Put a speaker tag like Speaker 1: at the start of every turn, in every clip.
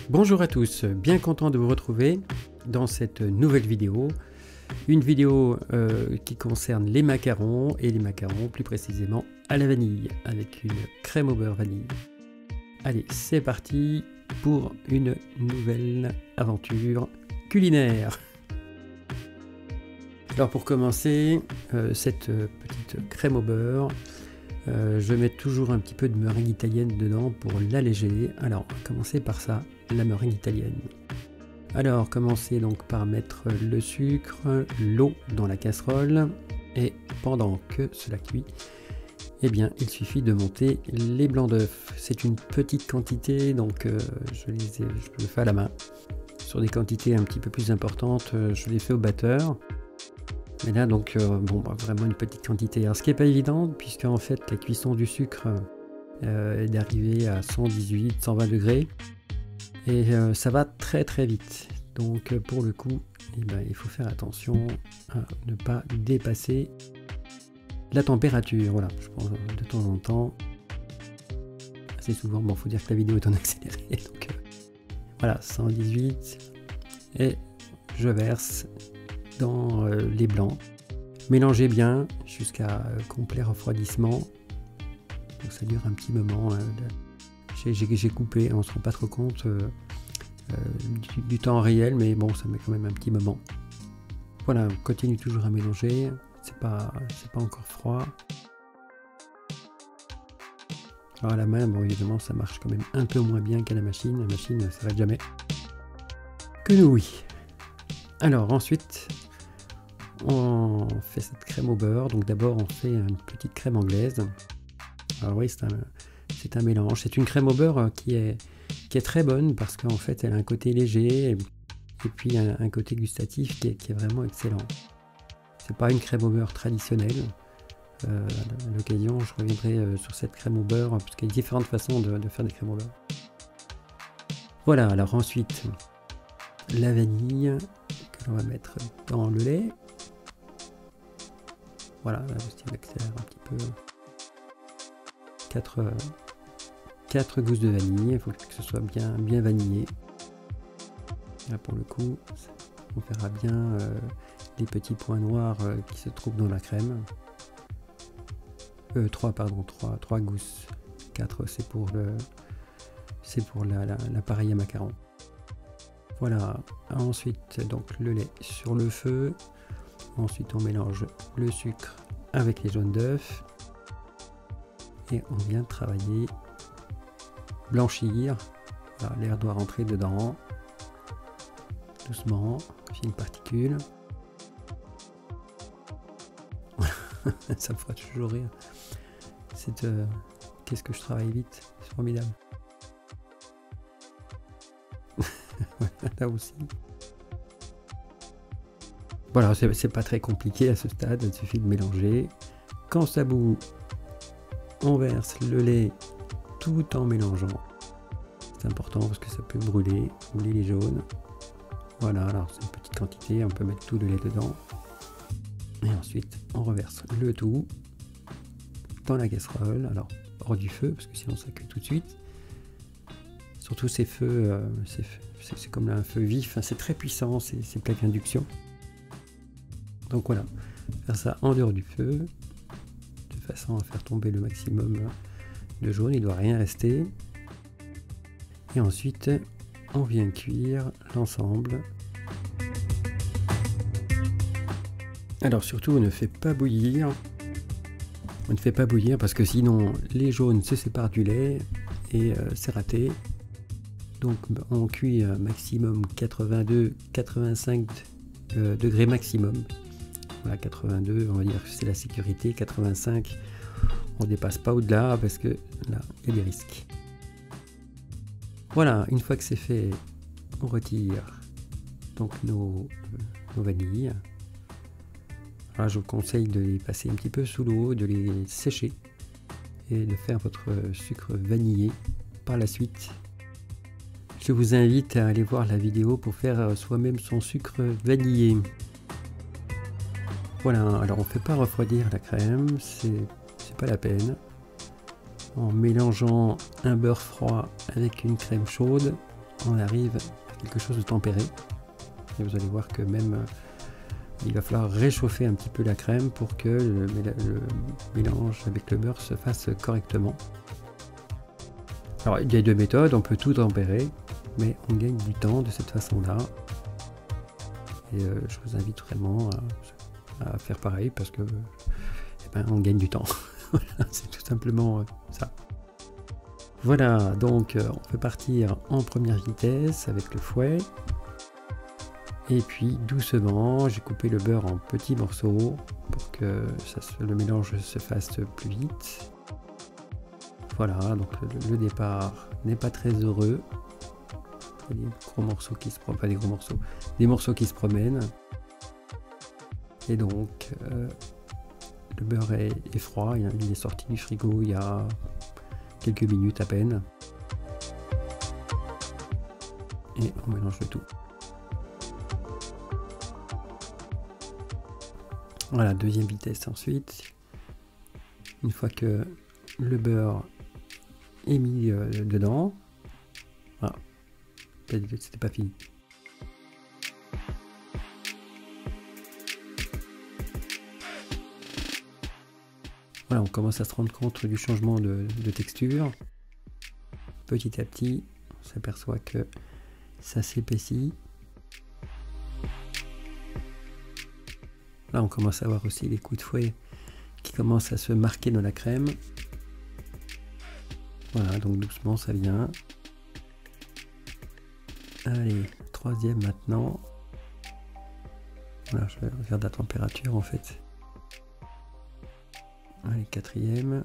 Speaker 1: Bonjour à tous, bien content de vous retrouver dans cette nouvelle vidéo. Une vidéo qui concerne les macarons, et les macarons plus précisément à la vanille, avec une crème au beurre vanille. Allez, c'est parti pour une nouvelle aventure culinaire. Alors pour commencer, cette petite crème au beurre, je mets toujours un petit peu de meringue italienne dedans pour l'alléger. Alors on va commencer par ça, la meringue italienne. Alors commencez donc par mettre le sucre, l'eau dans la casserole, et pendant que cela cuit, eh bien il suffit de monter les blancs d'œufs. C'est une petite quantité, donc je le fais à la main. Sur des quantités un petit peu plus importantes, je les fais au batteur. Mais là donc vraiment une petite quantité. Alors ce qui n'est pas évident, puisque en fait la cuisson du sucre est d'arriver à 118, 120 degrés. Et ça va très vite. Donc pour le coup, eh ben, il faut faire attention à ne pas dépasser la température. Voilà, je pense de temps en temps. Assez souvent, bon, faut dire que la vidéo est en accéléré. Donc voilà, 118. Et je verse dans les blancs. Mélangez bien jusqu'à complet refroidissement. Donc ça dure un petit moment. J'ai coupé, on ne se rend pas trop compte du temps réel, mais bon, ça met quand même un petit moment. Voilà, on continue toujours à mélanger. C'est pas encore froid. Alors à la main, bon évidemment, ça marche quand même un peu moins bien qu'à la machine. La machine ne s'arrête jamais. Que nous, oui. Alors ensuite, on fait cette crème au beurre. Donc d'abord, on fait une petite crème anglaise. Alors oui, c'est un mélange. C'est une crème au beurre qui est très bonne parce qu'en fait, elle a un côté léger et puis un côté gustatif qui est vraiment excellent. C'est pas une crème au beurre traditionnelle. À l'occasion, je reviendrai sur cette crème au beurre parce qu'il y a différentes façons de faire des crèmes au beurre. Voilà, alors ensuite, la vanille que l'on va mettre dans le lait. Voilà, là aussi on accélère un petit peu. 4 gousses de vanille, il faut que ce soit bien vanillé. Là pour le coup, on verra bien les petits points noirs qui se trouvent dans la crème. 3 gousses. 4 c'est pour l'appareil à macarons. Voilà, ensuite donc le lait sur le feu. Ensuite on mélange le sucre avec les jaunes d'œufs. Et on vient travailler, blanchir. L'air doit rentrer dedans, doucement, j'ai une particule. Ça me fera toujours rire. Qu'est-ce que je travaille vite, c'est formidable. Là aussi. Voilà, c'est pas très compliqué à ce stade, il suffit de mélanger. Quand ça bout, on verse le lait tout en mélangeant. C'est important parce que ça peut brûler les jaunes. Voilà, alors c'est une petite quantité, on peut mettre tout le lait dedans. Et ensuite, on reverse le tout dans la casserole. Alors, hors du feu, parce que sinon ça cuit tout de suite. Surtout ces feux, c'est comme un feu vif, hein, c'est très puissant, ces plaques d'induction. Donc voilà, faire ça en dehors du feu, de façon à faire tomber le maximum de jaune, il ne doit rien rester. Et ensuite, on vient cuire l'ensemble. Alors surtout, on ne fait pas bouillir. On ne fait pas bouillir parce que sinon, les jaunes se séparent du lait et c'est raté. Donc on cuit un maximum 82-85 degrés maximum. Voilà, 82, on va dire que c'est la sécurité. 85, on ne dépasse pas au-delà parce que là, il y a des risques. Voilà, une fois que c'est fait, on retire donc nos vanilles. Alors, je vous conseille de les passer un petit peu sous l'eau, de les sécher et de faire votre sucre vanillé par la suite. Je vous invite à aller voir la vidéo pour faire soi-même son sucre vanillé. Voilà, alors on ne fait pas refroidir la crème, c'est pas la peine. En mélangeant un beurre froid avec une crème chaude, on arrive à quelque chose de tempéré. Et vous allez voir que même il va falloir réchauffer un petit peu la crème pour que le mélange avec le beurre se fasse correctement. Alors il y a deux méthodes, on peut tout tempérer, mais on gagne du temps de cette façon-là. Et je vous invite vraiment à faire pareil parce que on gagne du temps. C'est tout simplement ça. Voilà, donc on peut partir en première vitesse avec le fouet. Et puis doucement, j'ai coupé le beurre en petits morceaux pour que le mélange se fasse plus vite. Voilà, donc le départ n'est pas très heureux. Il y a des gros morceaux qui se promènent, pas des gros morceaux, des morceaux qui se promènent. Et donc, le beurre est froid, il est sorti du frigo il y a quelques minutes à peine. Et on mélange le tout. Voilà, deuxième vitesse ensuite. Une fois que le beurre est mis dedans, ah, c'était pas fini. Voilà, on commence à se rendre compte du changement de texture. Petit à petit, on s'aperçoit que ça s'épaissit. Là, on commence à voir aussi les coups de fouet qui commencent à se marquer dans la crème. Voilà, donc doucement, ça vient. Allez, troisième maintenant. Voilà, je regarde la température en fait. Allez, quatrième.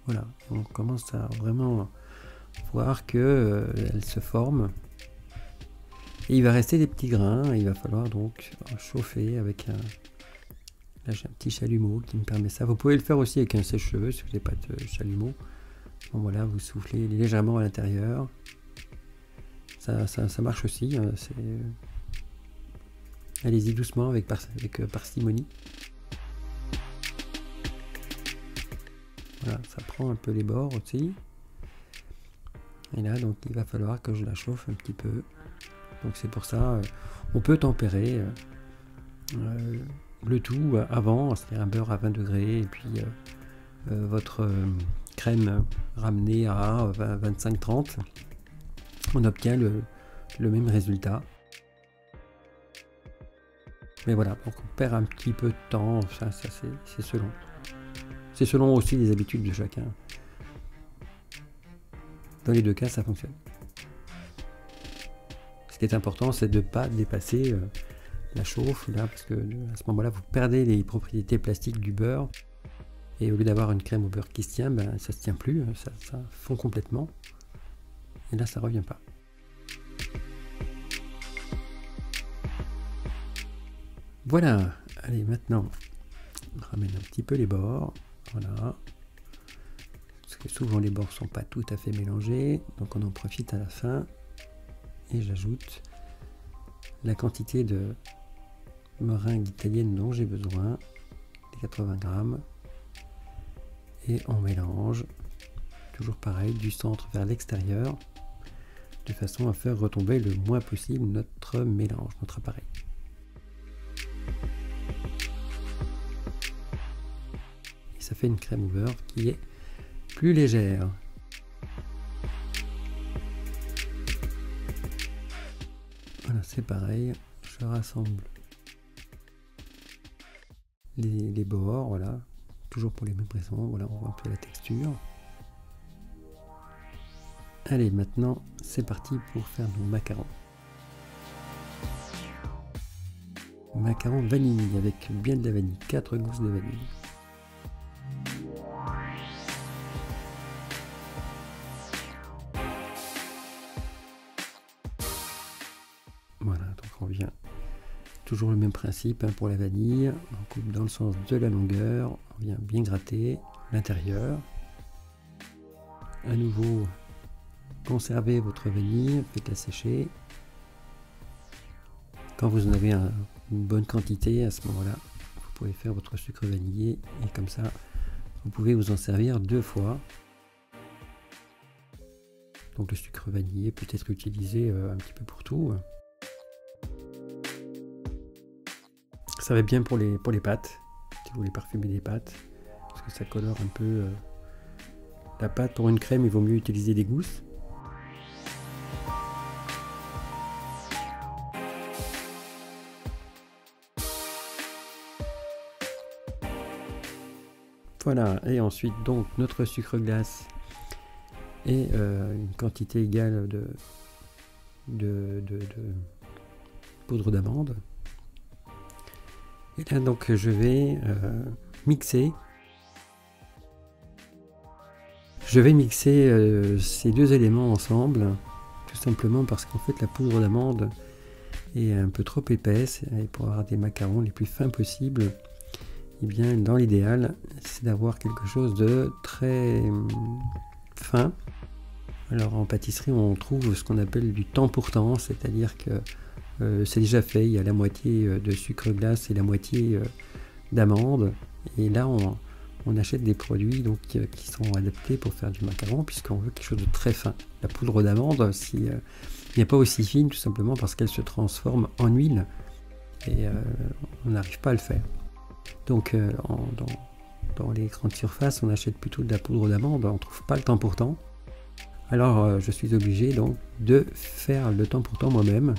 Speaker 1: Voilà, on commence à vraiment voir que elle se forme. Et il va rester des petits grains. Et il va falloir donc chauffer avec un... Là, j'ai un petit chalumeau qui me permet ça. Vous pouvez le faire aussi avec un sèche-cheveux si vous n'avez pas de chalumeau. Bon, voilà, vous soufflez légèrement à l'intérieur. Ça marche aussi. Hein, allez-y doucement avec parcimonie. Voilà, ça prend un peu les bords aussi. Et là, donc, il va falloir que je la chauffe un petit peu. Donc, c'est pour ça, on peut tempérer le tout avant, c'est-à-dire un beurre à 20 degrés, et puis votre crème ramenée à 25-30. On obtient le même résultat. Mais voilà, donc on perd un petit peu de temps, ça c'est selon. C'est selon aussi les habitudes de chacun. Dans les deux cas, ça fonctionne. Ce qui est important, c'est de ne pas dépasser la chauffe, là, parce que à ce moment-là, vous perdez les propriétés plastiques du beurre. Et au lieu d'avoir une crème au beurre qui se tient, ben, ça ne se tient plus, ça fond complètement. Et là, ça ne revient pas. Voilà, allez, maintenant, on ramène un petit peu les bords. Voilà. Parce que souvent, les bords ne sont pas tout à fait mélangés. Donc, on en profite à la fin. Et j'ajoute la quantité de meringue italienne dont j'ai besoin, les 80 grammes. Et on mélange, toujours pareil, du centre vers l'extérieur, de façon à faire retomber le moins possible notre mélange, notre appareil. Et ça fait une crème au beurre qui est plus légère. Voilà, c'est pareil, je rassemble les bords, voilà, toujours pour les mêmes raisons, voilà, on voit un peu la texture. Allez, maintenant, c'est parti pour faire nos macarons. Macarons vanille avec bien de la vanille, 4 gousses de vanille. Voilà, donc on vient, toujours le même principe hein, pour la vanille, on coupe dans le sens de la longueur, on vient bien gratter l'intérieur. À nouveau, conservez votre vanille, faites-la sécher. Quand vous en avez une bonne quantité, à ce moment-là, vous pouvez faire votre sucre vanillé et comme ça, vous pouvez vous en servir 2 fois. Donc le sucre vanillé peut être utilisé un petit peu pour tout. Ça va bien pour les pâtes, si vous voulez parfumer des pâtes, parce que ça colore un peu la pâte. Pour une crème, il vaut mieux utiliser des gousses. Voilà, et ensuite donc notre sucre glace et une quantité égale de poudre d'amande. Et là donc je vais mixer. Je vais mixer ces deux éléments ensemble, tout simplement parce qu'en fait la poudre d'amande est un peu trop épaisse, et pour avoir des macarons les plus fins possibles, et bien dans l'idéal c'est d'avoir quelque chose de très fin. Alors en pâtisserie on trouve ce qu'on appelle du temps pour temps, c'est-à-dire que c'est déjà fait, il y a la moitié de sucre glace et la moitié d'amande, et là on achète des produits donc, qui sont adaptés pour faire du macaron, puisqu'on veut quelque chose de très fin. La poudre d'amande, si, n'est pas aussi fine, tout simplement parce qu'elle se transforme en huile, et on n'arrive pas à le faire. Donc dans les grandes surfaces, on achète plutôt de la poudre d'amande, on ne trouve pas le temps pour temps. Alors je suis obligé donc de faire le temps pour temps moi-même.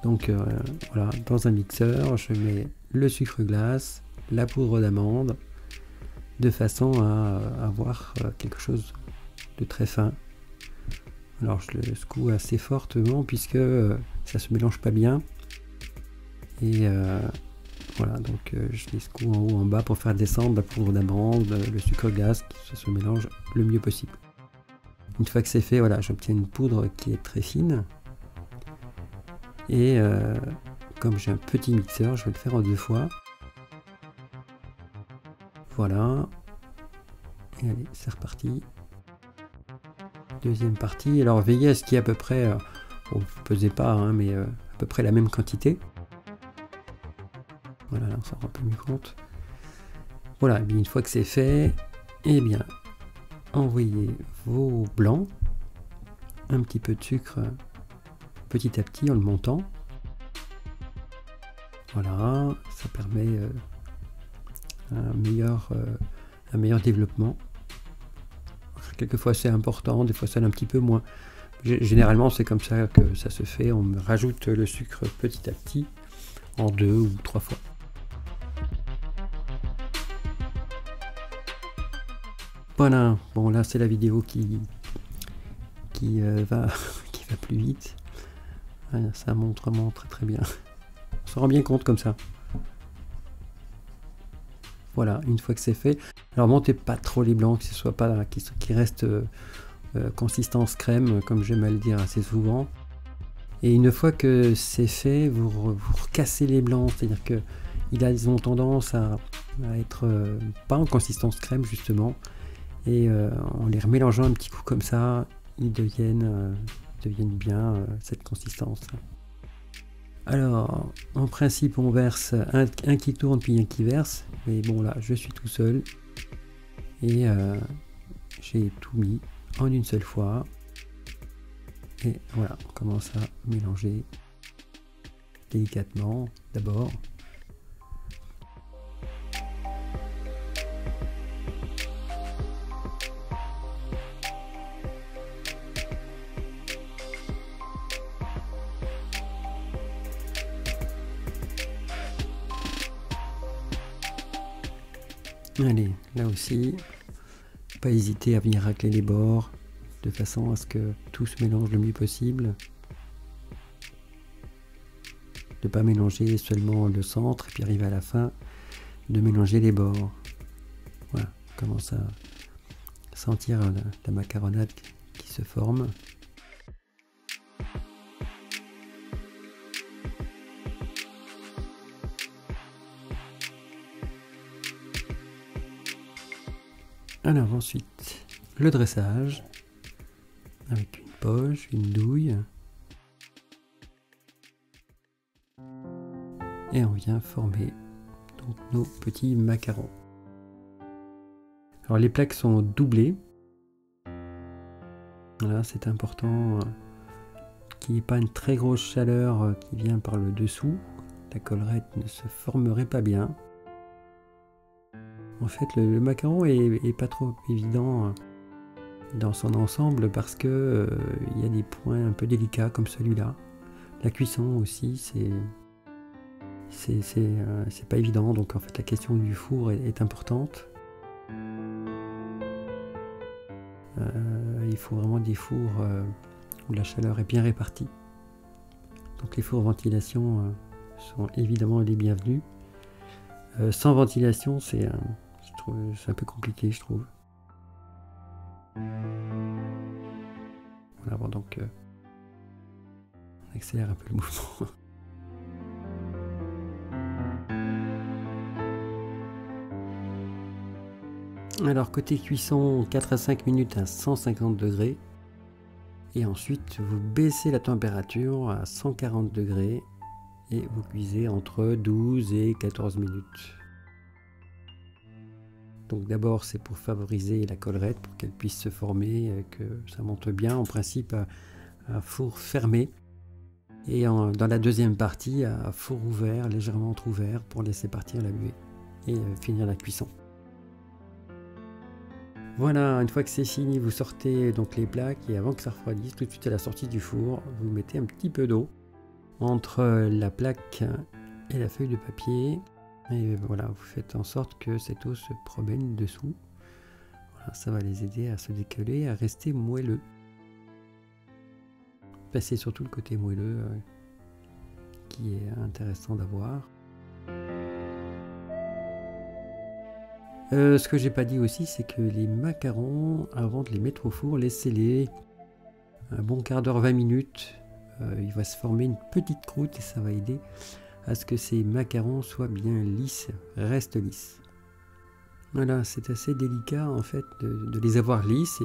Speaker 1: Donc voilà, dans un mixeur, je mets le sucre glace, la poudre d'amande, de façon à avoir quelque chose de très fin. Alors je le secoue assez fortement puisque ça se mélange pas bien. Et voilà, donc je les secoue en haut en bas pour faire descendre la poudre d'amande, le sucre glace, que ça se mélange le mieux possible. Une fois que c'est fait, voilà, j'obtiens une poudre qui est très fine. Et comme j'ai un petit mixeur, je vais le faire en deux fois. Voilà. Et allez, c'est reparti. Deuxième partie. Alors veillez à ce qu'il y ait à peu près, vous ne pesez pas, hein, mais à peu près la même quantité. Voilà, là on s'en rend un peu mieux compte. Voilà, et bien une fois que c'est fait, eh bien, envoyez vos blancs, un petit peu de sucre petit à petit en le montant. Voilà, ça permet un meilleur développement. Quelquefois c'est important, des fois c'est un petit peu moins. Généralement c'est comme ça que ça se fait, on rajoute le sucre petit à petit, en 2 ou 3 fois. Voilà, bon là c'est la vidéo qui va plus vite. Ça montre vraiment très bien. On se rend bien compte comme ça. Voilà, une fois que c'est fait. Alors montez pas trop les blancs, que ce soit pas qui reste consistance crème, comme j'aime à le dire assez souvent. Et une fois que c'est fait, vous recassez les blancs, c'est-à-dire que ils ont tendance à être pas en consistance crème justement. Et en les remélangeant un petit coup comme ça, ils deviennent bien cette consistance. Alors, en principe, on verse un qui tourne puis un qui verse. Mais bon, là, je suis tout seul. Et j'ai tout mis en une seule fois. Et voilà, on commence à mélanger délicatement d'abord. Allez, là aussi, pas hésiter à venir racler les bords de façon à ce que tout se mélange le mieux possible. De ne pas mélanger seulement le centre et puis arriver à la fin de mélanger les bords. Voilà, on commence à sentir la macaronade qui se forme. Alors ensuite, le dressage avec une poche, une douille. Et on vient former donc nos petits macarons. Alors les plaques sont doublées. Voilà, c'est important qu'il n'y ait pas une très grosse chaleur qui vient par le dessous. La collerette ne se formerait pas bien. En fait, le macaron est pas trop évident dans son ensemble parce que il y a des points un peu délicats comme celui-là. La cuisson aussi, c'est pas évident. Donc en fait, la question du four est importante. Il faut vraiment des fours où la chaleur est bien répartie. Donc les fours ventilation sont évidemment les bienvenus. Sans ventilation, c'est un peu compliqué, je trouve. Voilà, bon, donc on accélère un peu le mouvement. Alors côté cuisson, 4 à 5 minutes à 150 degrés. Et ensuite, vous baissez la température à 140 degrés et vous cuisez entre 12 et 14 minutes. Donc d'abord, c'est pour favoriser la collerette, pour qu'elle puisse se former, que ça monte bien, en principe à four fermé. Et dans la deuxième partie, à four ouvert, légèrement entrouvert, pour laisser partir la buée et finir la cuisson. Voilà, une fois que c'est fini, vous sortez donc les plaques et avant que ça refroidisse, tout de suite à la sortie du four, vous mettez un petit peu d'eau entre la plaque et la feuille de papier. Et voilà, vous faites en sorte que cette eau se promène dessous. Voilà, ça va les aider à se décoller, à rester moelleux. C'est surtout le côté moelleux qui est intéressant d'avoir. Ce que j'ai pas dit aussi, c'est que les macarons, avant de les mettre au four, laissez-les un bon quart d'heure, 20 minutes. Il va se former une petite croûte et ça va aider à ce que ces macarons soient bien lisses, restent lisses. Voilà, c'est assez délicat en fait de les avoir lisses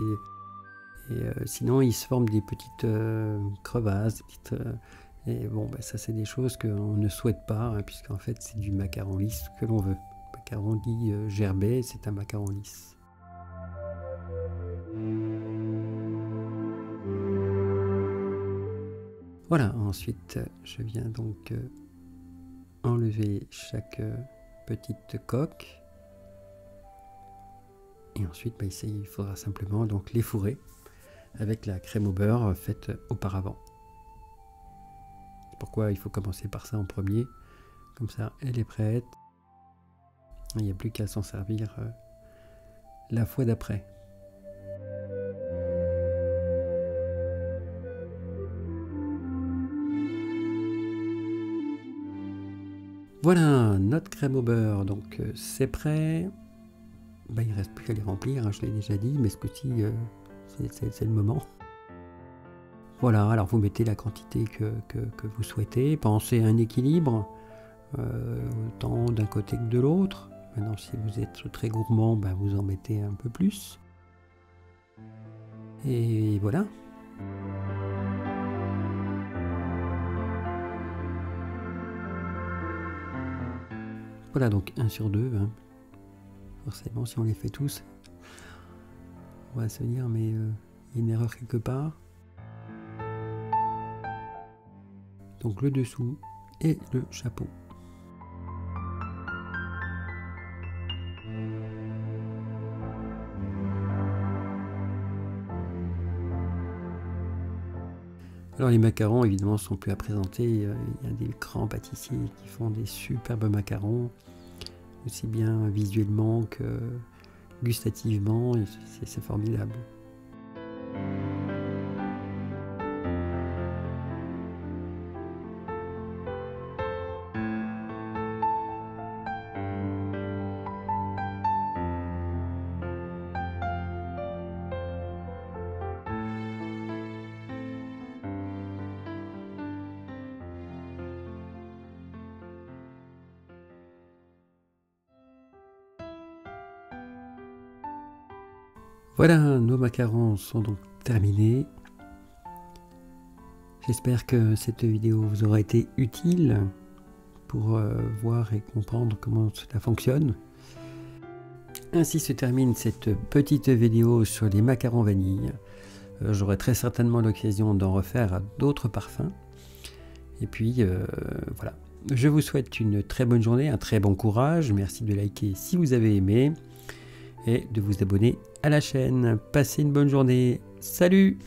Speaker 1: et sinon ils se forment des petites crevasses, et bon, ça c'est des choses qu'on ne souhaite pas, hein, puisqu'en fait c'est du macaron lisse que l'on veut. Macaron dit gerbet, c'est un macaron lisse. Voilà, ensuite je viens donc enlever chaque petite coque. Et ensuite, il faudra simplement donc les fourrer avec la crème au beurre faite auparavant. Pourquoi il faut commencer par ça en premier? Comme ça, elle est prête. Il n'y a plus qu'à s'en servir la fois d'après. Voilà, notre crème au beurre, donc c'est prêt. Il ne reste plus qu'à les remplir, hein, je l'ai déjà dit, mais ce coup-ci, c'est le moment. Voilà, alors vous mettez la quantité que vous souhaitez. Pensez à un équilibre, autant d'un côté que de l'autre. Maintenant, si vous êtes très gourmand, vous en mettez un peu plus. Et voilà. Voilà, donc 1 sur 2. Hein. Forcément, si on les fait tous, on va se dire, mais il y a une erreur quelque part. Donc le dessous et le chapeau. Alors les macarons évidemment sont plus à présenter, il y a des grands pâtissiers qui font des superbes macarons, aussi bien visuellement que gustativement, c'est formidable. Voilà, nos macarons sont donc terminés. J'espère que cette vidéo vous aura été utile pour voir et comprendre comment cela fonctionne. Ainsi se termine cette petite vidéo sur les macarons vanille. J'aurai très certainement l'occasion d'en refaire à d'autres parfums. Et puis voilà, je vous souhaite une très bonne journée, un très bon courage. Merci de liker si vous avez aimé et de vous abonner à la chaîne. Passez une bonne journée. Salut!